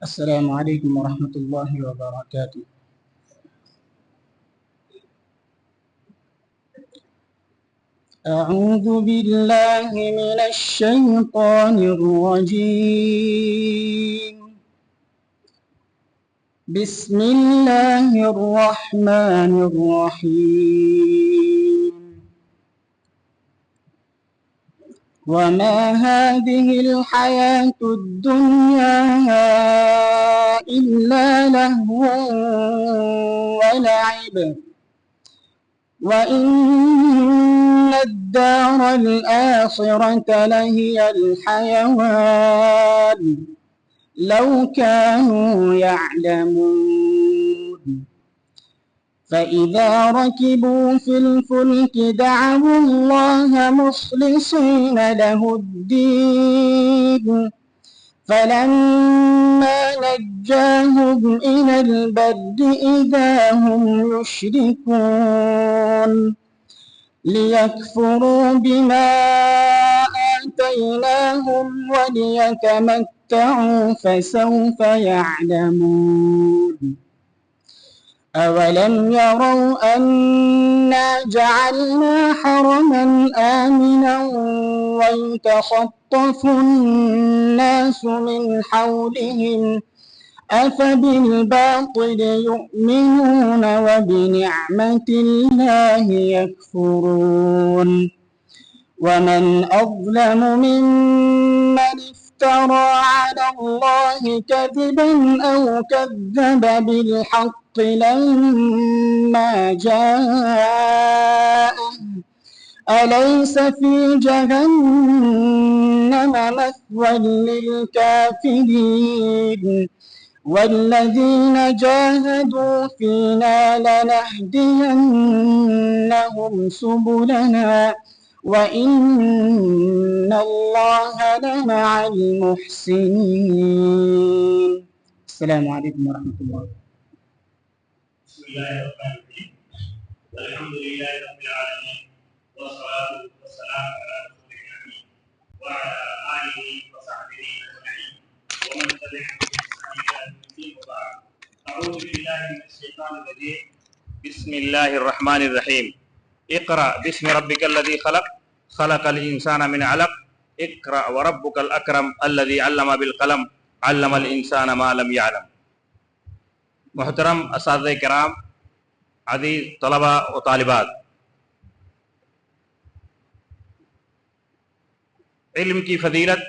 السلام علیکم ورحمۃ اللہ وبرکاتہ۔ اعوذ باللہ من الشیطان الرجیم، بسم اللہ الرحمن الرحیم۔ وما هذه الحياة الدنيا إلا لهو ولعب، وإن الدار الآخرة لهي الحيوان لو كانوا يعلمون۔ فإذا ركبوا في الفلك دعوا الله مخلصين له الدين، فلما نجاهم إلى البر إذا هم يشركون، ليكفروا بما آتيناهم وليتمتعوا فسوف يعلمون۔ أولم يروا أنا جعلنا حرما آمنا ويتخطف الناس من حولهم أفبالباطل يؤمنون وبنعمة الله يكفرون۔ ومن أظلم ممن افترى على الله كذبا أو كذب بالحق لما جاءه، أليس في جهنم مثوى للكافرين؟ والذين جاهدوا فينا لنهدينهم سبلنا وإن الله لمع المحسنين۔ السلام علیکم ورحمۃ اللہ۔ بسم الله الرحمن الرحيم، الحمد لله رب العالمين، والصلاة والسلام على رسول الأمين وعلى آله وصحبه أجمعين ومن تبعهم بإحسان إلى يوم الدين، وبعد. أعوذ بالله من الشيطان الرجيم، بسم الله الرحمن الرحيم۔ اقرأ باسم ربك الذي خلق، خلق الإنسان من علق، اقرأ وربك الأكرم الذي علم بالقلم، علم الإنسان ما لم يعلم۔ محترم اساتذہ کرام، عزیز طلبہ و طالبات، علم کی فضیلت،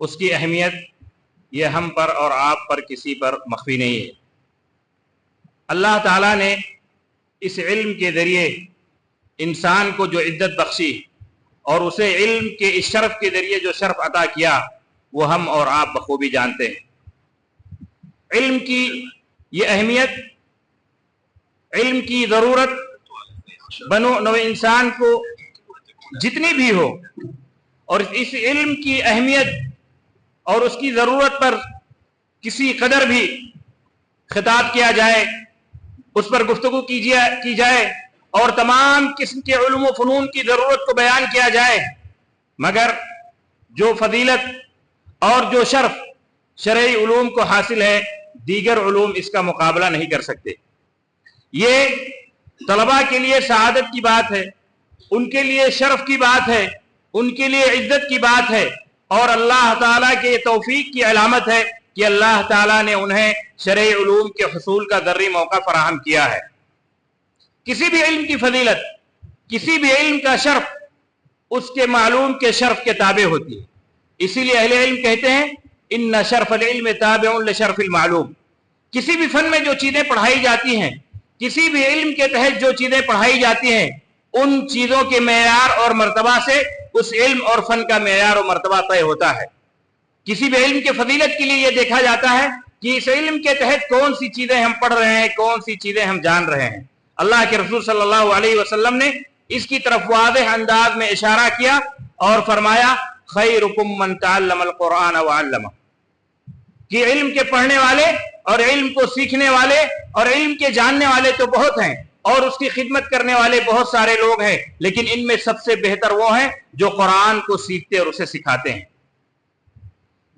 اس کی اہمیت، یہ ہم پر اور آپ پر کسی پر مخفی نہیں ہے۔ اللہ تعالیٰ نے اس علم کے ذریعے انسان کو جو عزت بخشی اور اسے علم کے اس شرف کے ذریعے جو شرف عطا کیا، وہ ہم اور آپ بخوبی جانتے ہیں۔ علم کی یہ اہمیت، علم کی ضرورت بنو نو انسان کو جتنی بھی ہو، اور اس علم کی اہمیت اور اس کی ضرورت پر کسی قدر بھی خطاب کیا جائے، اس پر گفتگو کی جائے اور تمام قسم کے علوم و فنون کی ضرورت کو بیان کیا جائے، مگر جو فضیلت اور جو شرف شرعی علوم کو حاصل ہے، دیگر علوم اس کا مقابلہ نہیں کر سکتے۔ یہ طلباء کے لیے سعادت کی بات ہے، ان کے لیے شرف کی بات ہے، ان کے لیے عزت کی بات ہے، اور اللہ تعالیٰ کے توفیق کی علامت ہے کہ اللہ تعالیٰ نے انہیں شرعی علوم کے حصول کا ذری موقع فراہم کیا ہے۔ کسی بھی علم کی فضیلت، کسی بھی علم کا شرف اس کے معلوم کے شرف کے تابع ہوتی ہے۔ اسی لیے اہل علم کہتے ہیں ان شرف العلم تابع لشرف المعلوم۔ کسی بھی فن میں جو چیزیں پڑھائی جاتی ہیں، کسی بھی علم کے تحت جو چیزیں پڑھائی جاتی ہیں، ان چیزوں کے معیار اور مرتبہ سے اس علم اور فن کا معیار اور مرتبہ طے ہوتا ہے۔ کسی بھی علم کے فضیلت کے لیے یہ دیکھا جاتا ہے کہ اس علم کے تحت کون سی چیزیں ہم پڑھ رہے ہیں، کون سی چیزیں ہم جان رہے ہیں۔ اللہ کے رسول صلی اللہ علیہ وسلم نے اس کی طرف واضح انداز میں اشارہ کیا اور فرمایا خیرکم من تعلم القرآن وعلمہ، کہ علم کے پڑھنے والے اور علم کو سیکھنے والے اور علم کے جاننے والے تو بہت ہیں، اور اس کی خدمت کرنے والے بہت سارے لوگ ہیں، لیکن ان میں سب سے بہتر وہ ہیں جو قرآن کو سیکھتے اور اسے سکھاتے ہیں۔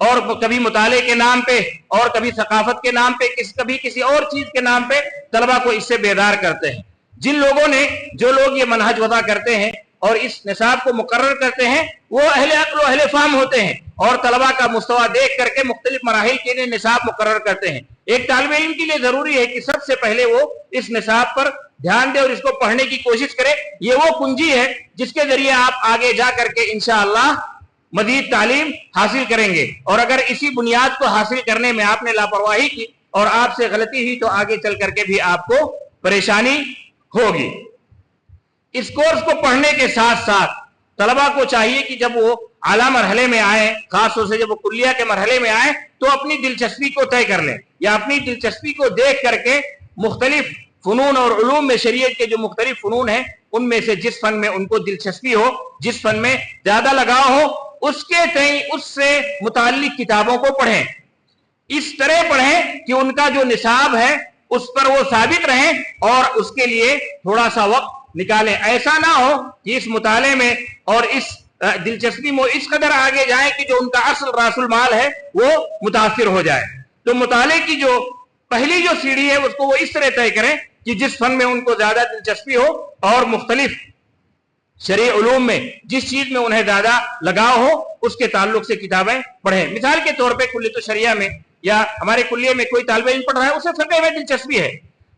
اور کبھی مطالعے کے نام پہ اور کبھی ثقافت کے نام پہ کبھی کسی اور چیز کے نام پہ طلبہ کو اس سے بیدار کرتے ہیں۔ جن لوگوں نے جو لوگ یہ منہج وضع کرتے ہیں اور اس نصاب کو مقرر کرتے ہیں وہ اہل عقل و اہل فہم ہوتے ہیں اور طلبہ کا مستویٰ دیکھ کر کے مختلف مراحل کے لیے نصاب مقرر کرتے ہیں۔ ایک طالب علم کے لیے ضروری ہے کہ سب سے پہلے وہ اس نصاب پر دھیان دے اور اس کو پڑھنے کی کوشش کرے۔ یہ وہ کنجی ہے جس کے ذریعے آپ آگے جا کر کے انشاءاللہ مزید تعلیم حاصل کریں گے، اور اگر اسی بنیاد کو حاصل کرنے میں آپ نے لاپرواہی کی اور آپ سے غلطی ہوئی تو آگے چل کر کے بھی آپ کو پریشانی ہوگی۔ اس کورس کو پڑھنے کے ساتھ ساتھ طلبہ کو چاہیے کہ جب وہ اعلیٰ مرحلے میں آئیں، خاص طور سے جب وہ کلیہ کے مرحلے میں آئیں تو اپنی دلچسپی کو طے کر لیں یا اپنی دلچسپی کو دیکھ کر کے مختلف فنون اور علوم میں شریعت کے جو مختلف فنون ہیں ان میں سے جس فن میں ان کو دلچسپی ہو، جس فن میں زیادہ لگاؤ ہو، اس کے تئیں اس سے متعلق کتابوں کو پڑھیں۔ اس طرح پڑھیں کہ ان کا جو نصاب ہے اس پر وہ ثابت رہیں اور اس کے لیے تھوڑا سا وقت نکالیں۔ ایسا نہ ہو کہ اس مطالعے میں اور اس دلچسپی میں اس قدر آگے جائیں کہ جو ان کا اصل راس المال ہے وہ متاثر ہو جائے۔ تو مطالعے کی جو پہلی جو سیڑھی ہے اس کو وہ اس طرح طے کریں کہ جس فن میں ان کو زیادہ دلچسپی ہو اور مختلف شرعی علوم میں جس چیز میں انہیں زیادہ لگاؤ ہو اس کے تعلق سے کتابیں پڑھیں۔ مثال کے طور پہ کلیۃ الشریعہ میں یا ہمارے کلیے میں کوئی طالب علم پڑھ رہا ہے، اسے فقہ میں دلچسپی ہے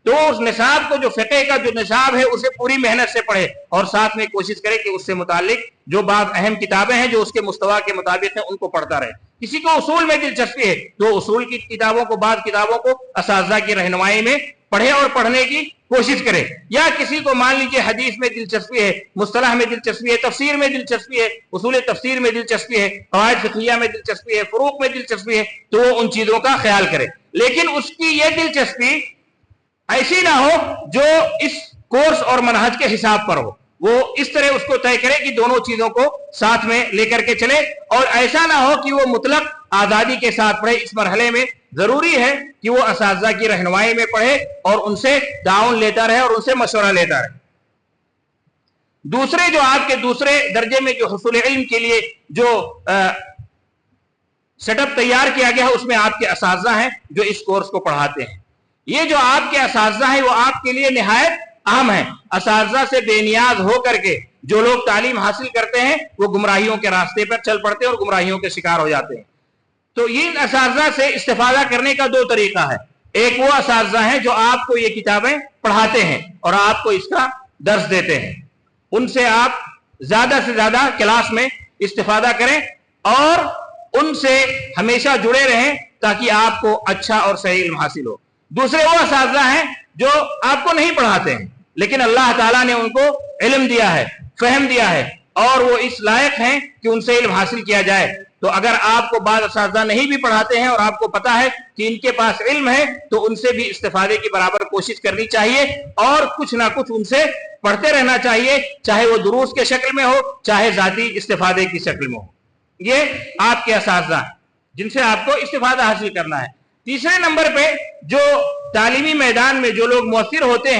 تو اس نصاب کو، جو فقہ کا جو نصاب ہے اسے پوری محنت سے پڑھے اور ساتھ میں کوشش کرے کہ اس سے متعلق جو بعض اہم کتابیں ہیں جو اس کے مستویٰ کے مطابق ہیں ان کو پڑھتا رہے۔ کسی کو اصول میں دلچسپی ہے تو اصول کی کتابوں کو، بعض کتابوں کو اساتذہ کی رہنمائی میں پڑھے اور پڑھنے کی کوشش کرے، یا کسی کو مان لیجئے حدیث میں دلچسپی ہے، مصطلح میں دلچسپی ہے، تفسیر میں دلچسپی ہے، اصول تفسیر میں دلچسپی ہے، قواعد فقہیہ میں دلچسپی ہے، فروق میں دلچسپی ہے، تو وہ ان چیزوں کا خیال کرے۔ لیکن اس کی یہ دلچسپی ایسی نہ ہو جو اس کورس اور منہج کے حساب پر ہو، وہ اس طرح اس کو طے کرے کہ دونوں چیزوں کو ساتھ میں لے کر کے چلے، اور ایسا نہ ہو کہ وہ مطلق آزادی کے ساتھ پڑھے۔ اس مرحلے میں ضروری ہے کہ وہ اساتذہ کی رہنمائی میں پڑھے اور ان سے تعاون لیتا رہے اور ان سے مشورہ لیتا رہے۔ دوسرے جو آپ کے دوسرے درجے میں جو حصول علم کے لیے جو سیٹ اپ تیار کیا گیا ہے اس میں آپ کے اساتذہ ہیں جو اس کورس کو پڑھاتے ہیں۔ یہ جو آپ کے اساتذہ ہیں وہ آپ کے لیے نہایت اہم ہیں۔ اساتذہ سے بے نیاز ہو کر کے جو لوگ تعلیم حاصل کرتے ہیں وہ گمراہیوں کے راستے پر چل پڑتے ہیں اور گمراہیوں کے شکار ہو جاتے ہیں۔ تو ان اساتذہ سے استفادہ کرنے کا دو طریقہ ہے۔ ایک وہ اساتذہ ہیں جو آپ کو یہ کتابیں پڑھاتے ہیں اور آپ کو اس کا درس دیتے ہیں، ان سے آپ زیادہ سے زیادہ کلاس میں استفادہ کریں اور ان سے ہمیشہ جڑے رہیں تاکہ آپ کو اچھا اور صحیح علم حاصل ہو۔ دوسرے وہ اساتذہ ہیں جو آپ کو نہیں پڑھاتے ہیں لیکن اللہ تعالیٰ نے ان کو علم دیا ہے، فہم دیا ہے اور وہ اس لائق ہیں کہ ان سے علم حاصل کیا جائے۔ تو اگر آپ کو بعض اساتذہ نہیں بھی پڑھاتے ہیں اور آپ کو پتا ہے کہ ان کے پاس علم ہے تو ان سے بھی استفادے کی برابر کوشش کرنی چاہیے اور کچھ نہ کچھ ان سے پڑھتے رہنا چاہیے، چاہے وہ دروس کے شکل میں ہو چاہے ذاتی استفادے کی شکل میں ہو۔ یہ آپ کے اساتذہ ہیں جن سے آپ کو استفادہ حاصل کرنا ہے۔ تیسرے نمبر پہ جو تعلیمی میدان میں جو لوگ مؤثر ہوتے ہیں